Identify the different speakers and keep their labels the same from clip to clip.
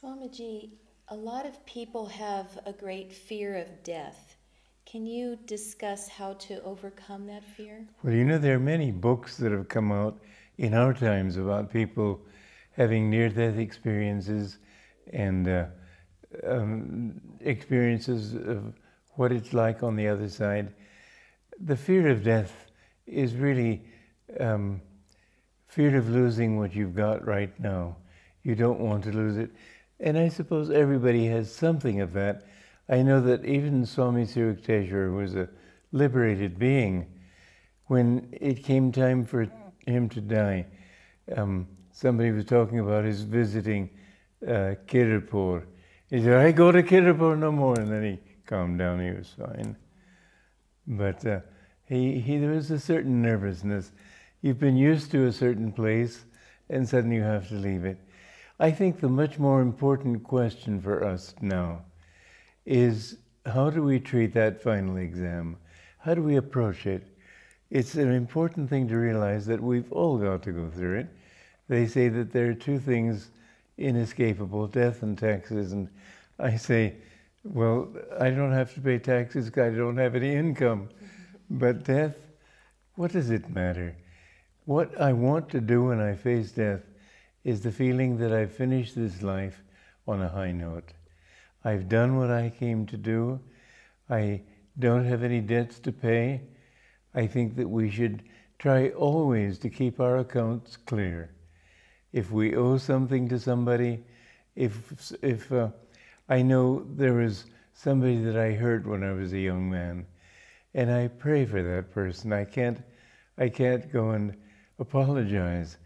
Speaker 1: Swamiji, a lot of people have a great fear of death. Can you discuss how to overcome that fear?
Speaker 2: Well, you know, there are many books that have come out in our times about people having near-death experiences and experiences of what it's like on the other side. The fear of death is really fear of losing what you've got right now. You don't want to lose it. And I suppose everybody has something of that. I know that even Swami Kriyananda was a liberated being. When it came time for him to die, somebody was talking about his visiting Kirapur. He said, I go to Kirapur no more, and then he calmed down, he was fine. But there was a certain nervousness. You've been used to a certain place, and suddenly you have to leave it. I think the much more important question for us now is, how do we treat that final exam? How do we approach it? It's an important thing to realize that we've all got to go through it. They say that there are two things inescapable, death and taxes, and I say, well, I don't have to pay taxes because I don't have any income. But death, what does it matter? What I want to do when I face death is the feeling that I've finished this life on a high note. I've done what I came to do. I don't have any debts to pay. I think that we should try always to keep our accounts clear. If we owe something to somebody, if I know there was somebody that I hurt when I was a young man, and I pray for that person. I can't go and apologize,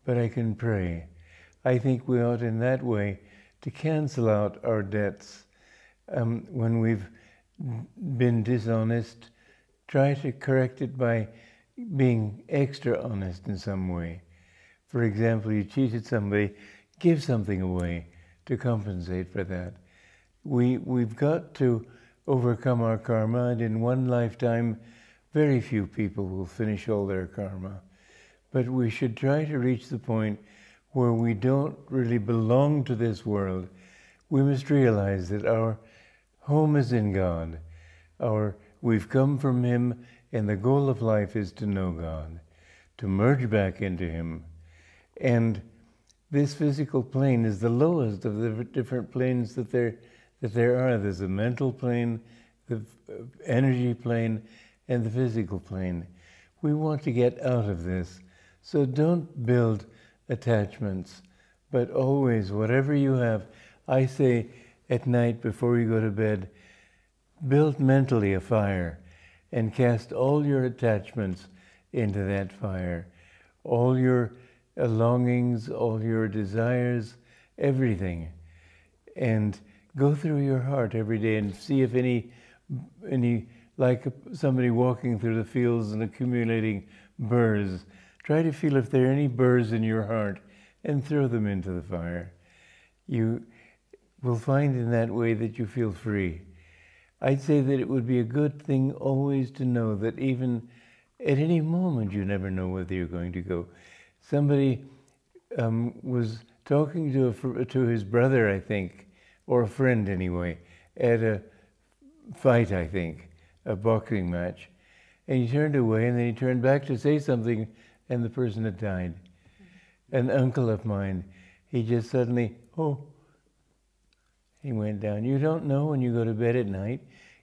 Speaker 2: but I can pray. I think we ought in that way to cancel out our debts. When we've been dishonest, try to correct it by being extra honest in some way. For example, you cheated somebody, give something away to compensate for that. We've got to overcome our karma, and in one lifetime, very few people will finish all their karma. But we should try to reach the point where we don't really belong to this world. We must realize that our home is in God. We've come from Him, and the goal of life is to know God, to merge back into Him. And this physical plane is the lowest of the different planes that there are. There's a mental plane, the energy plane, and the physical plane. We want to get out of this. So don't build attachments, but always, whatever you have, I say at night before you go to bed, build mentally a fire and cast all your attachments into that fire. All your longings, all your desires, everything. And go through your heart every day and see if any like somebody walking through the fields and accumulating burrs. Try to feel if there are any burrs in your heart and throw them into the fire. You will find in that way that you feel free. I'd say that it would be a good thing always to know that even at any moment you never know whether you're going to go. Somebody was talking to his brother, I think, or a friend anyway, at a fight, I think, a boxing match. And he turned away, and then he turned back to say something, and the person had died. An uncle of mine, he just suddenly, he went down. You don't know when you go to bed at night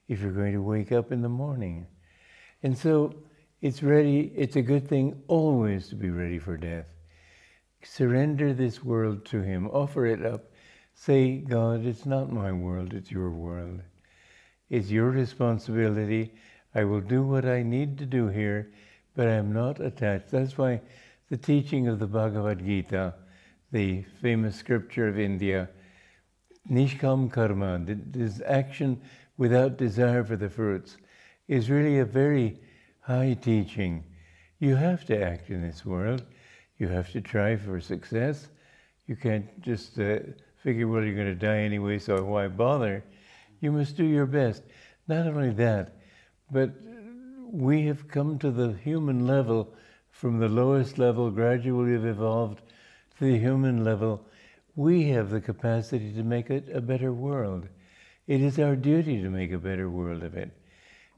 Speaker 2: if you're going to wake up in the morning. And so it's a good thing always to be ready for death. Surrender this world to Him. Offer it up. Say, God, it's not my world, it's your world. It's your responsibility. I will do what I need to do here, but I'm not attached. That's why the teaching of the Bhagavad Gita, the famous scripture of India, Nishkam Karma, this action without desire for the fruits, is really a very high teaching. You have to act in this world. You have to try for success. You can't just figure, well, you're going to die anyway, so why bother? You must do your best. Not only that, but we have come to the human level. From the lowest level, gradually have evolved to the human level. we have the capacity to make it a better world. It is our duty to make a better world of it.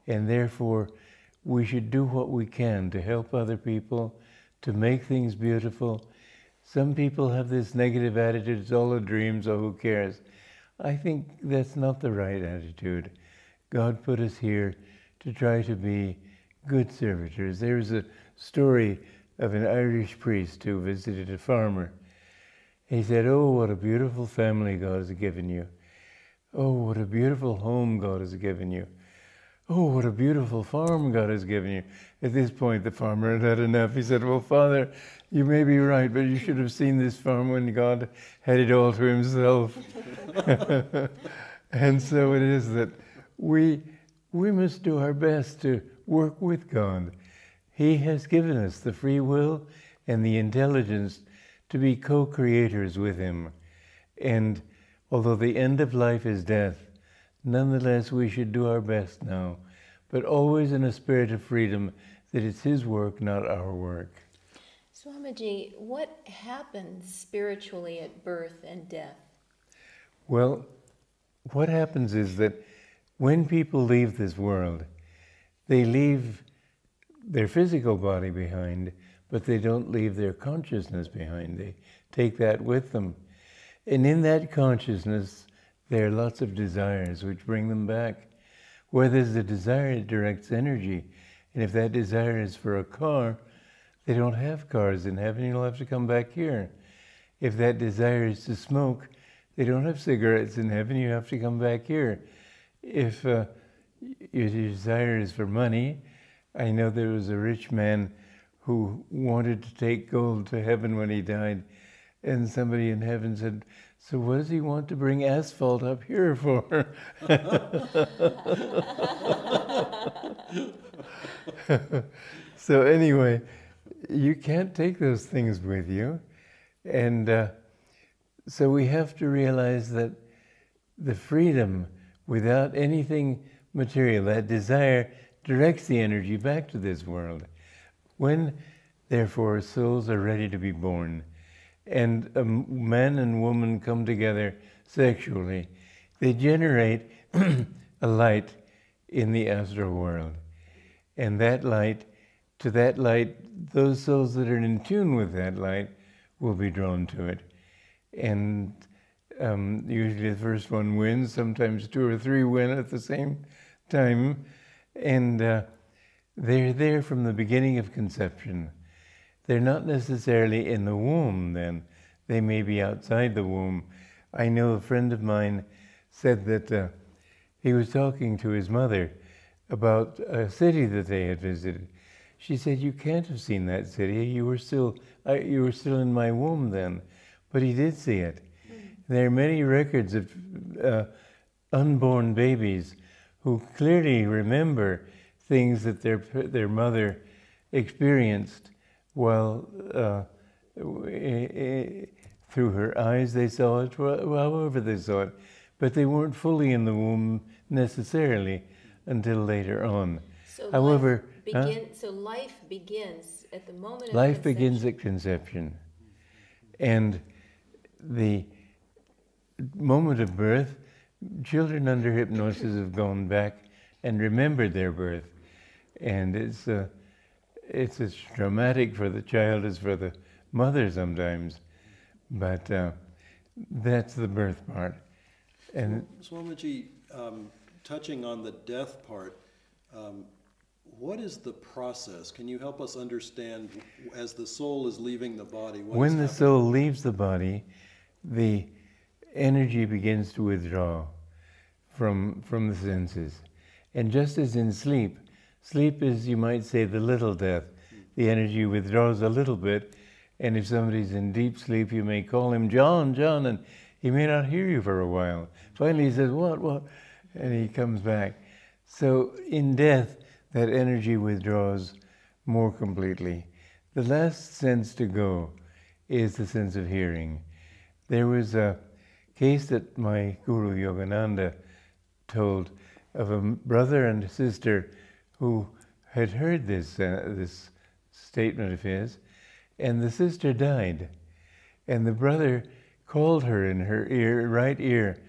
Speaker 2: And therefore, we should do what we can to help other people, to make things beautiful. Some people have this negative attitude, it's all a dream, so who cares? I think that's not the right attitude. God put us here to try to be good servitors. There's a story of an Irish priest who visited a farmer. He said, "Oh, what a beautiful family God has given you. Oh, what a beautiful home God has given you. Oh, what a beautiful farm God has given you." At this point, the farmer had had enough. He said, "Well, Father, you may be right, but you should have seen this farm when God had it all to himself." And so it is that we must do our best to work with God. He has given us the free will and the intelligence to be co-creators with him. And although the end of life is death, nonetheless we should do our best now, but always in a spirit of freedom that it's his work, not our work.
Speaker 1: Swamiji, what happens spiritually at birth and death?
Speaker 2: Well, what happens is that when people leave this world, they leave their physical body behind, but they don't leave their consciousness behind. They take that with them. And in that consciousness, there are lots of desires which bring them back. Where there's a desire, it directs energy. And if that desire is for a car, they don't have cars in heaven, you'll have to come back here. If that desire is to smoke, they don't have cigarettes in heaven, you have to come back here. If your desire is for money, I know there was a rich man who wanted to take gold to heaven when he died, and somebody in heaven said, "So what does he want to bring asphalt up here for?" So anyway, you can't take those things with you. And so we have to realize that the freedom without anything material, that desire directs the energy back to this world. When, therefore, souls are ready to be born, and a man and woman come together sexually, they generate a light in the astral world. And that light, to that light, those souls that are in tune with that light will be drawn to it. And usually the first one wins, sometimes two or three win at the same time. And they're there from the beginning of conception. They're not necessarily in the womb then. They may be outside the womb. I know a friend of mine said that he was talking to his mother about a city that they had visited. She said, "You can't have seen that city. You were still in my womb then." But he did see it. There are many records of unborn babies who clearly remember things that their mother experienced while through her eyes they saw it, however they saw it, but they weren't fully in the womb necessarily until later on.
Speaker 1: So
Speaker 2: However,
Speaker 1: so life begins at the moment of
Speaker 2: life
Speaker 1: conception.
Speaker 2: begins at conception, and the moment of birth, children under hypnosis have gone back and remembered their birth, and it's as traumatic for the child as for the mother sometimes, but that's the birth part. And
Speaker 3: Swamiji, touching on the death part, what is the process? Can you help us understand as the soul is leaving the body?
Speaker 2: When the soul leaves the body, the energy begins to withdraw from the senses. And just as in sleep, sleep is, you might say, the little death. The energy withdraws a little bit, and if somebody's in deep sleep, you may call him, "John, John," and he may not hear you for a while. Finally he says, "What?" And he comes back. So in death, that energy withdraws more completely. The last sense to go is the sense of hearing. There was a case that my guru Yogananda told of a brother and a sister who had heard this statement of his, and the sister died. And the brother called her in her ear, right ear,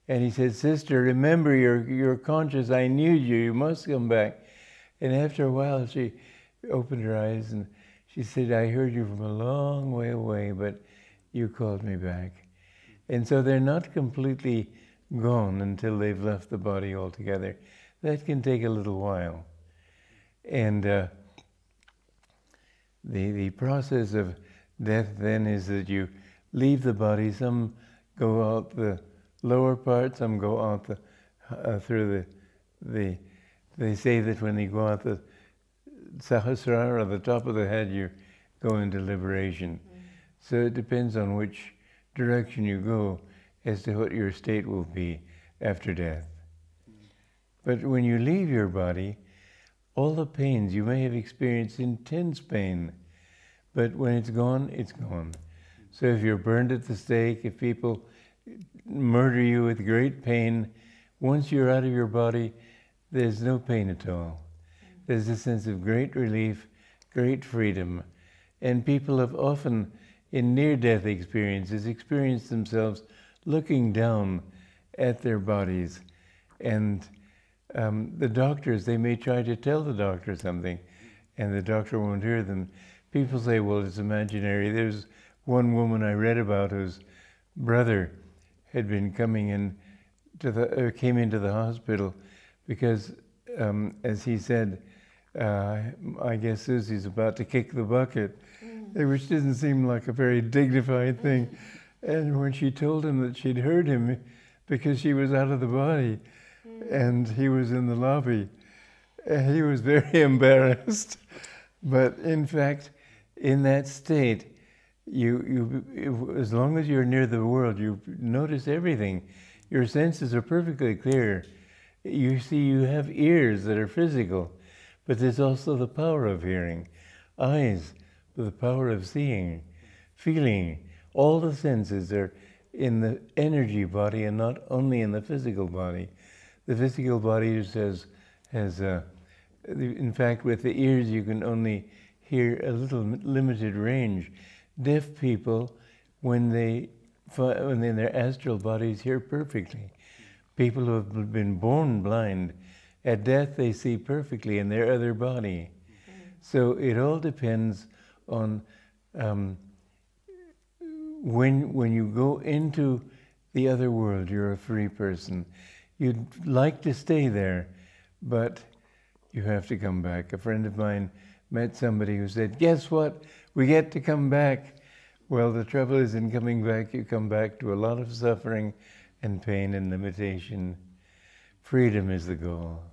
Speaker 2: and he said, "Sister, remember, you're conscious. I knew you. You must come back." And after a while, she opened her eyes and she said, "I heard you from a long way away, but you called me back." And so they're not completely gone until they've left the body altogether. That can take a little while. And the process of death then is that you leave the body. Some go out the lower part, some go out through the. They say that when you go out the sahasrara, or the top of the head, you go into liberation. So it depends on which direction you go as to what your state will be after death. But when you leave your body, all the pains, you may have experienced intense pain, but when it's gone, it's gone. So if you're burned at the stake, if people murder you with great pain, once you're out of your body, there's no pain at all. There's a sense of great relief, great freedom. And people have often, in near-death experiences, experienced themselves looking down at their bodies. And the doctors, they may try to tell the doctor something, and the doctor won't hear them. People say, well, it's imaginary. There's one woman I read about whose brother had been came into the hospital because, as he said, I guess Susie's about to kick the bucket, which didn't seem like a very dignified thing. And when she told him that she'd heard him because she was out of the body and he was in the lobby, he was very embarrassed. But in fact, in that state, as long as you're near the world, you notice everything. Your senses are perfectly clear. You see, you have ears that are physical, but there's also the power of hearing. Eyes, the power of seeing, feeling. All the senses are in the energy body and not only in the physical body. The physical body has in fact, with the ears you can only hear a little limited range. Deaf people, when in their astral bodies, hear perfectly. People who have been born blind, at death they see perfectly in their other body. So it all depends on when you go into the other world, you're a free person. You'd like to stay there, but you have to come back. A friend of mine met somebody who said, "Guess what? We get to come back." Well, the trouble is in coming back, you come back to a lot of suffering and pain and limitation. Freedom is the goal.